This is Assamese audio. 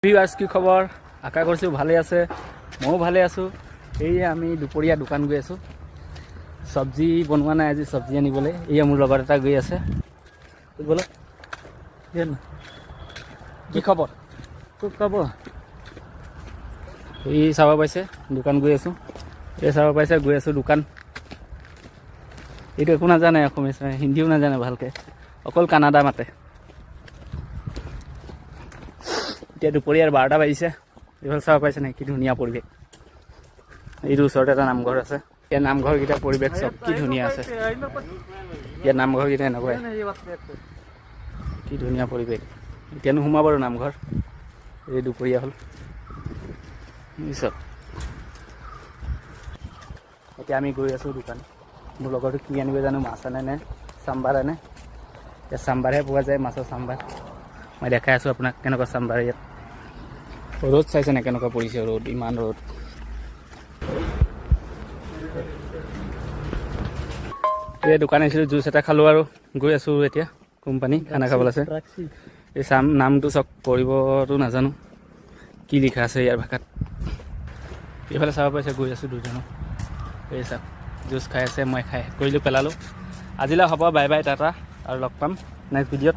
ভিউৱাৰ্ছ কি খবৰ? আশা কৰিছোঁ ভালে আছে, ময়ো ভালে আছোঁ। এই আমি দুপৰীয়া দোকান গৈ আছোঁ, চব্জি বনোৱা নাই আজি, চব্জি আনিবলৈ। এয়া মোৰ লগত এটা গৈ আছে। ব'লক, কি খবৰ? খুব খবৰ। এই চাব পাইছে দোকান গৈ আছোঁ, এই চাব পাইছে গৈ আছোঁ দোকান। এইটো একো নাজানে, অসমীয়া হিন্দীও নাজানে ভালকৈ, অকল কানাডা মাতে। এতিয়া দুপৰীয়াৰ 12টা বাজিছে। এইফালে চাব পাইছে নাই কি ধুনীয়া পৰিৱেশ। এইটো ওচৰতে এটা নামঘৰ আছে। ইয়াৰ নামঘৰকেইটা পৰিৱেশ চব কি ধুনীয়া আছে। ইয়াৰ নামঘৰকেইটা এনেকুৱাই, কি ধুনীয়া পৰিৱেশ। এতিয়া নোসোমাব বাৰু নামঘৰ, এই দুপৰীয়া হ'ল বুজিছ। এতিয়া আমি গৈ আছোঁ দোকান। মোৰ লগৰটো কি আনিব জানো, মাছ আনে নে চাম্বাৰ আনে। এতিয়া চাম্বাৰহে পোৱা যায়, মাছৰ চাম্বাৰ। মই দেখাই আছোঁ আপোনাক কেনেকুৱা চাম্বাৰ। ইয়াত ৰ'দ চাইছে নাই কেনেকুৱা পৰিছে, ৰ'দ ইমান ৰ'দ। এই দোকান আহিছিলোঁ, জুচ এটা খালোঁ আৰু গৈ আছোঁ এতিয়া কোম্পানী খানা খাবলৈ আছে। এই নামটো চব কৰিবতো নাজানো, কি লিখা আছে ইয়াৰ ভাষাত। এইফালে চাব পাইছে গৈ আছোঁ দুজনো। এই চাওক জুচ খাই আছে, মই খাই কৰিলোঁ পেলালোঁ। আজিলৈ হ'ব, বাই বাই, টাটা, আৰু লগ পাম নেক্সট ভিডিঅ'ত।